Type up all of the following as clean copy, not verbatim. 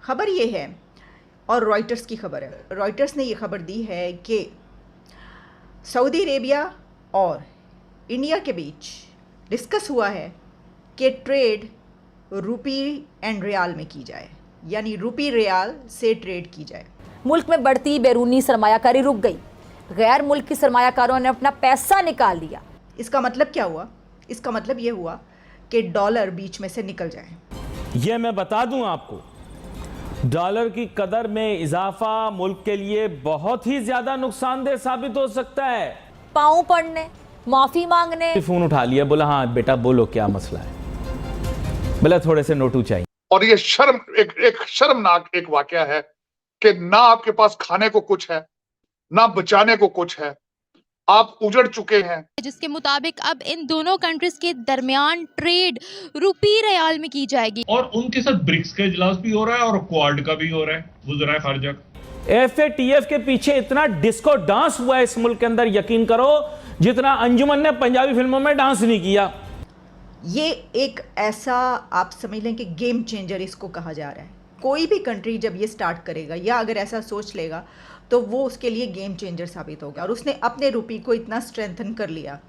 खबर ये है और रॉयटर्स की खबर है। रॉयटर्स ने ये खबर दी है कि सऊदी अरेबिया और इंडिया के बीच डिस्कस हुआ है कि ट्रेड रुपी एंड रियाल में की जाए, यानी रुपी रियाल से ट्रेड की जाए। मुल्क में बढ़ती बैरूनी सरमायाकारी रुक गई। गैर मुल्की सरमायाकारों ने अपना पैसा निकाल लिया। इसका मतलब क्या हुआ? इसका मतलब ये हुआ कि डॉलर बीच में से निकल जाए। ये मैं बता दूं आपको, डॉलर की कदर में इजाफा मुल्क के लिए बहुत ही ज्यादा नुकसानदेह साबित हो सकता है। पाँव पड़ने, माफी मांगने। फोन उठा लिया, बोला हाँ बेटा बोलो क्या मसला है, बोला थोड़े से नोटू चाहिए। और ये एक शर्मनाक एक वाकया है कि ना आपके पास खाने को कुछ है, ना बचाने को कुछ है, आप उजड़ चुके हैं। जिसके मुताबिक अब इन दोनों कंट्रीज के दरमियान ट्रेड रुपी रियाल में की जाएगी। और उनके साथ ब्रिक्स का इजलास भी हो रहा है और क्वाड का भी हो रहा है, वज़राए खारजा। FATF के पीछे इतना डिस्को डांस हुआ है इस मुल्क के अंदर, यकीन करो जितना अंजुमन ने पंजाबी फिल्मों में डांस नहीं किया। ये एक ऐसा आप समझ लें कि गेम चेंजर इसको कहा जा रहा है। कोई भी कंट्री जब ये स्टार्ट करेगा या अगर ऐसा सोच लेगा तो वो उसके लिए गेम चेंजर साबित होगा, और उसने अपने रुपी को इतना स्ट्रेंथन कर लिया।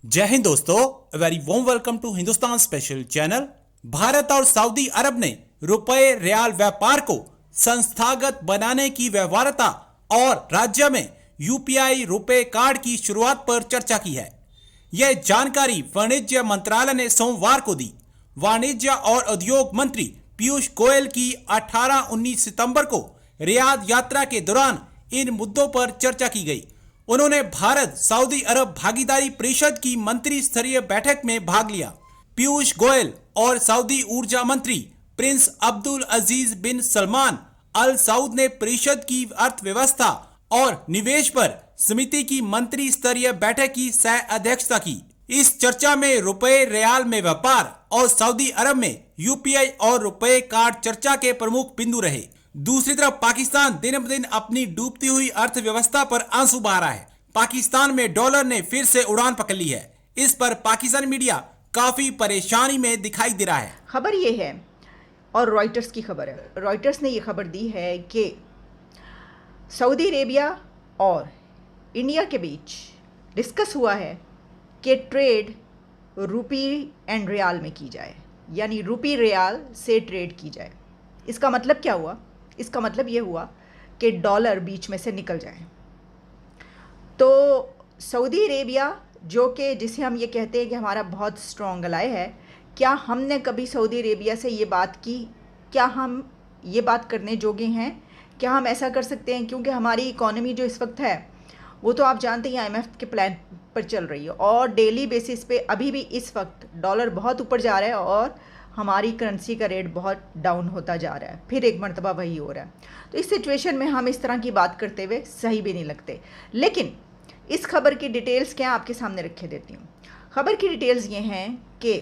जय हिंद दोस्तों, very warm welcome to Hindustan special channel. Bharat और सऊदी अरब ने रुपए रियाल व्यापार को संस्थागत बनाने की व्यवहार्यता और राज्य में UPI रुपए कार्ड की शुरुआत पर चर्चा की है। यह जानकारी वाणिज्य मंत्रालय ने सोमवार को दी। वाणिज्य और उद्योग मंत्री पीयूष गोयल की 18-19 सितंबर को रियाद यात्रा के दौरान इन मुद्दों पर चर्चा की गई। उन्होंने भारत सऊदी अरब भागीदारी परिषद की मंत्री स्तरीय बैठक में भाग लिया। पीयूष गोयल और सऊदी ऊर्जा मंत्री प्रिंस अब्दुल अजीज बिन सलमान अल सऊद ने परिषद की अर्थव्यवस्था और निवेश पर समिति की मंत्री स्तरीय बैठक की सह अध्यक्षता की। इस चर्चा में रुपए रियाल में व्यापार और सऊदी अरब में UPI और रुपए कार्ड चर्चा के प्रमुख बिंदु रहे। दूसरी तरफ पाकिस्तान दिन ब दिन अपनी डूबती हुई अर्थव्यवस्था पर आंसू बहा रहा है। पाकिस्तान में डॉलर ने फिर से उड़ान पकड़ ली है। इस पर पाकिस्तानी मीडिया काफी परेशानी में दिखाई दे रहा है। खबर ये है और रॉयटर्स की खबर है। रॉयटर्स ने ये खबर दी है कि सऊदी अरेबिया और इंडिया के बीच डिस्कस हुआ है कि ट्रेड रुपी एंड रियाल में की जाए, यानी रुपी रियाल से ट्रेड की जाए। इसका मतलब क्या हुआ? इसका मतलब ये हुआ कि डॉलर बीच में से निकल जाए। तो सऊदी अरेबिया, जो कि जिसे हम ये कहते हैं कि हमारा बहुत स्ट्रॉन्ग अलाय है, क्या हमने कभी सऊदी अरेबिया से ये बात की? क्या हम ये बात करने जोगे हैं? क्या हम ऐसा कर सकते हैं? क्योंकि हमारी इकॉनमी जो इस वक्त है वो तो आप जानते हैं IMF के प्लान पर चल रही है, और डेली बेसिस पे अभी भी इस वक्त डॉलर बहुत ऊपर जा रहा है और हमारी करेंसी का रेट बहुत डाउन होता जा रहा है। फिर एक मरतबा वही हो रहा है। तो इस सिचुएशन में हम इस तरह की बात करते हुए सही भी नहीं लगते। लेकिन इस खबर की डिटेल्स क्या आपके सामने रखे देती हूँ। खबर की डिटेल्स ये हैं कि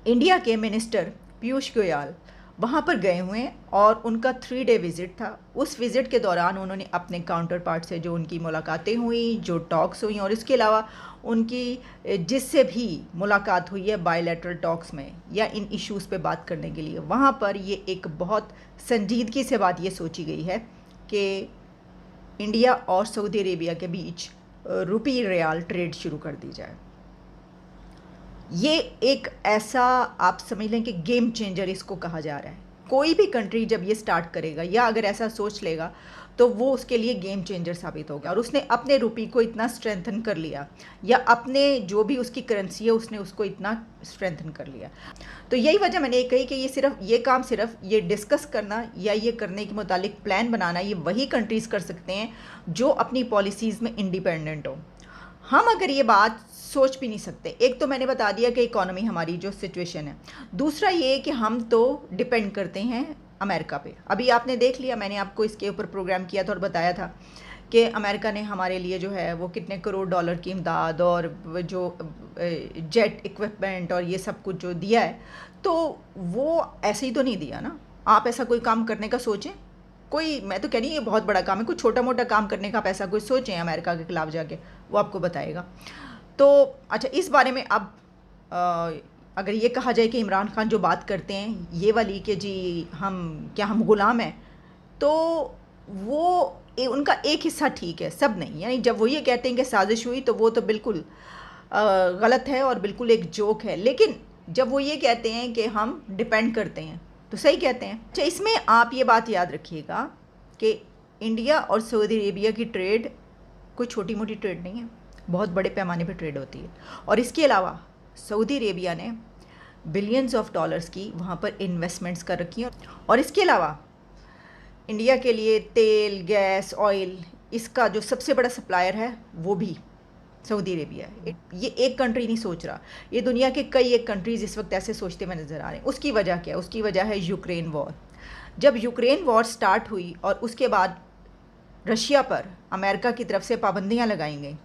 इंडिया के मिनिस्टर पीयूष गोयल वहाँ पर गए हुए हैं और उनका 3 डे विज़िट था। उस विज़िट के दौरान उन्होंने अपने काउंटर पार्ट से जो उनकी मुलाकातें हुई, जो टॉक्स हुई, और इसके अलावा उनकी जिससे भी मुलाकात हुई है बायलैटरल टॉक्स में या इन इश्यूज़ पे बात करने के लिए, वहाँ पर ये एक बहुत संजीदगी से बात ये सोची गई है कि इंडिया और सऊदी अरेबिया के बीच रुपी रियाल ट्रेड शुरू कर दी जाए। ये एक ऐसा आप समझ लें कि गेम चेंजर इसको कहा जा रहा है। कोई भी कंट्री जब ये स्टार्ट करेगा या अगर ऐसा सोच लेगा तो वो उसके लिए गेम चेंजर साबित होगा, और उसने अपने रुपी को इतना स्ट्रेंथन कर लिया, या अपने जो भी उसकी करेंसी है उसने उसको इतना स्ट्रेंथन कर लिया। तो यही वजह मैंने कही कि ये काम सिर्फ ये डिस्कस करना या ये करने के मुतालिक प्लान बनाना ये वही कंट्रीज़ कर सकते हैं जो अपनी पॉलिसीज़ में इंडिपेंडेंट हो। हम अगर ये बात सोच भी नहीं सकते। एक तो मैंने बता दिया कि इकॉनमी हमारी जो सिचुएशन है, दूसरा ये कि हम तो डिपेंड करते हैं अमेरिका पे। अभी आपने देख लिया, मैंने आपको इसके ऊपर प्रोग्राम किया था और बताया था कि अमेरिका ने हमारे लिए जो है वो कितने करोड़ डॉलर की इमदाद और जो जेट इक्विपमेंट और ये सब कुछ जो दिया है, तो वो ऐसे ही तो नहीं दिया ना। आप ऐसा कोई काम करने का सोचें, कोई, मैं तो कह रही ये बहुत बड़ा काम है, कोई छोटा मोटा काम करने का आप ऐसा कोई सोचें अमेरिका के खिलाफ जाके, वो आपको बताएगा। तो अच्छा, इस बारे में अब अगर ये कहा जाए कि इमरान खान जो बात करते हैं ये वाली कि जी हम गुलाम हैं, तो वो उनका एक हिस्सा ठीक है, सब नहीं। यानी जब वो ये कहते हैं कि साजिश हुई तो वो तो बिल्कुल गलत है और बिल्कुल एक जोक है, लेकिन जब वो ये कहते हैं कि हम डिपेंड करते हैं तो सही कहते हैं। अच्छा, इसमें आप ये बात याद रखिएगा कि इंडिया और सऊदी अरेबिया की ट्रेड कोई छोटी मोटी ट्रेड नहीं है, बहुत बड़े पैमाने पर ट्रेड होती है। और इसके अलावा सऊदी अरेबिया ने बिलियंस ऑफ डॉलर्स की वहाँ पर इन्वेस्टमेंट्स कर रखी हैं। और इसके अलावा इंडिया के लिए तेल, गैस, ऑयल, इसका जो सबसे बड़ा सप्लायर है वो भी सऊदी अरेबिया है। ये एक कंट्री नहीं सोच रहा, ये दुनिया के कई एक कंट्रीज़ इस वक्त ऐसे सोचते हुए नज़र आ रहे हैं। उसकी वजह क्या है? उसकी वजह है यूक्रेन वॉर। जब यूक्रेन वॉर स्टार्ट हुई और उसके बाद रशिया पर अमेरिका की तरफ से पाबंदियां लगाई गई,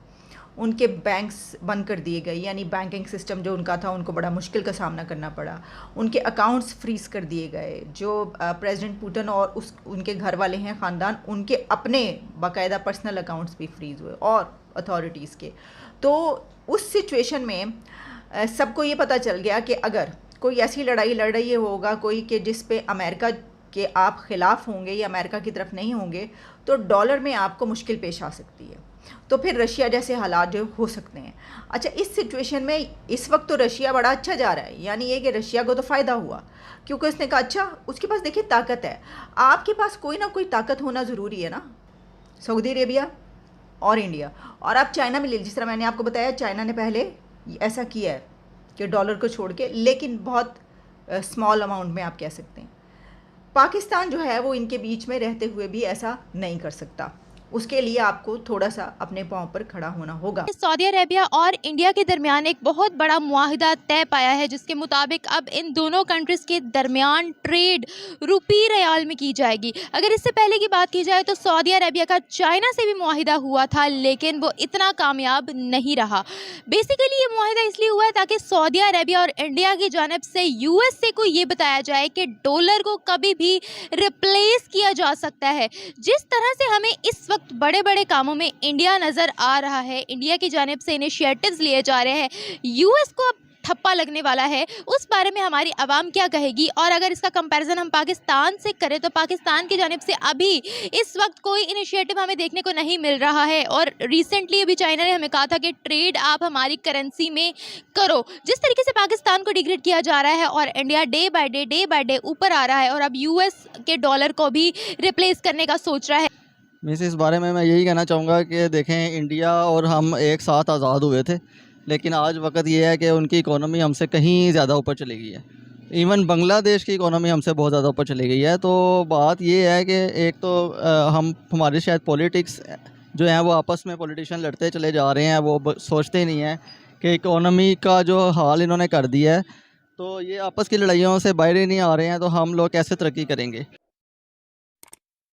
उनके बैंक्स बंद कर दिए गए, यानी बैंकिंग सिस्टम जो उनका था उनको बड़ा मुश्किल का सामना करना पड़ा, उनके अकाउंट्स फ्रीज़ कर दिए गए। जो प्रेसिडेंट पुतिन और उनके घर वाले हैं ख़ानदान, उनके अपने बाकायदा पर्सनल अकाउंट्स भी फ्रीज़ हुए और अथॉरिटीज़ के। तो उस सिचुएशन में सबको ये पता चल गया कि अगर कोई ऐसी लड़ाई लड़ रही होगा कोई कि जिस पे अमेरिका के आप ख़िलाफ़ होंगे या अमेरिका की तरफ नहीं होंगे, तो डॉलर में आपको मुश्किल पेश आ सकती है। तो फिर रशिया जैसे हालात जो हो सकते हैं। अच्छा, इस सिचुएशन में इस वक्त तो रशिया बड़ा अच्छा जा रहा है, यानी ये कि रशिया को तो फ़ायदा हुआ क्योंकि उसने कहा अच्छा उसके पास देखिए ताकत है। आपके पास कोई ना कोई ताकत होना ज़रूरी है ना, सऊदी अरेबिया और इंडिया। और आप चाइना में ले लीजिए, जिस तरह मैंने आपको बताया चाइना ने पहले ऐसा किया है कि डॉलर को छोड़ के, लेकिन बहुत स्मॉल अमाउंट में आप कह सकते हैं। पाकिस्तान जो है वो इनके बीच में रहते हुए भी ऐसा नहीं कर सकता, उसके लिए आपको थोड़ा सा अपने पांव पर खड़ा होना होगा। सऊदी अरेबिया और इंडिया के दरमियान एक बहुत बड़ा मुआहिदा तय पाया है, जिसके मुताबिक अब इन दोनों कंट्रीज़ के दरमियान ट्रेड रुपी रियाल में की जाएगी। अगर इससे पहले की बात की जाए तो सऊदी अरेबिया का चाइना से भी मुआहिदा हुआ था, लेकिन वो इतना कामयाब नहीं रहा। बेसिकली ये मुआहिदा इसलिए हुआ है ताकि सऊदी अरेबिया और इंडिया की जानिब से यूएसए को ये बताया जाए कि डॉलर को कभी भी रिप्लेस किया जा सकता है। जिस तरह से हमें इस वक्त बड़े बड़े कामों में इंडिया नज़र आ रहा है, इंडिया की जानिब से इनिशिएटिव्स लिए जा रहे हैं, यूएस को अब ठप्पा लगने वाला है, उस बारे में हमारी आवाम क्या कहेगी। और अगर इसका कंपैरिजन हम पाकिस्तान से करें तो पाकिस्तान की जानिब से अभी इस वक्त कोई इनिशिएटिव हमें देखने को नहीं मिल रहा है। और रिसेंटली अभी चाइना ने हमें कहा था कि ट्रेड आप हमारी करेंसी में करो। जिस तरीके से पाकिस्तान को डिग्रेड किया जा रहा है और इंडिया डे बाय डे ऊपर आ रहा है और अब यूएस के डॉलर को भी रिप्लेस करने का सोच रहा है। मिस इस बारे में मैं यही कहना चाहूँगा कि देखें, इंडिया और हम एक साथ आज़ाद हुए थे, लेकिन आज वक्त ये है कि उनकी इकोनॉमी हमसे कहीं ज़्यादा ऊपर चली गई है। इवन बांग्लादेश की इकोनॉमी हमसे बहुत ज़्यादा ऊपर चली गई है। तो बात ये है कि एक तो हमारे शायद पॉलिटिक्स जो हैं वो आपस में पॉलिटिशियन लड़ते चले जा रहे हैं, वो सोचते ही नहीं हैं कि इकोनॉमी का जो हाल इन्होंने कर दिया है, तो ये आपस की लड़ाइयों से बाहर ही नहीं आ रहे हैं, तो हम लोग कैसे तरक्की करेंगे।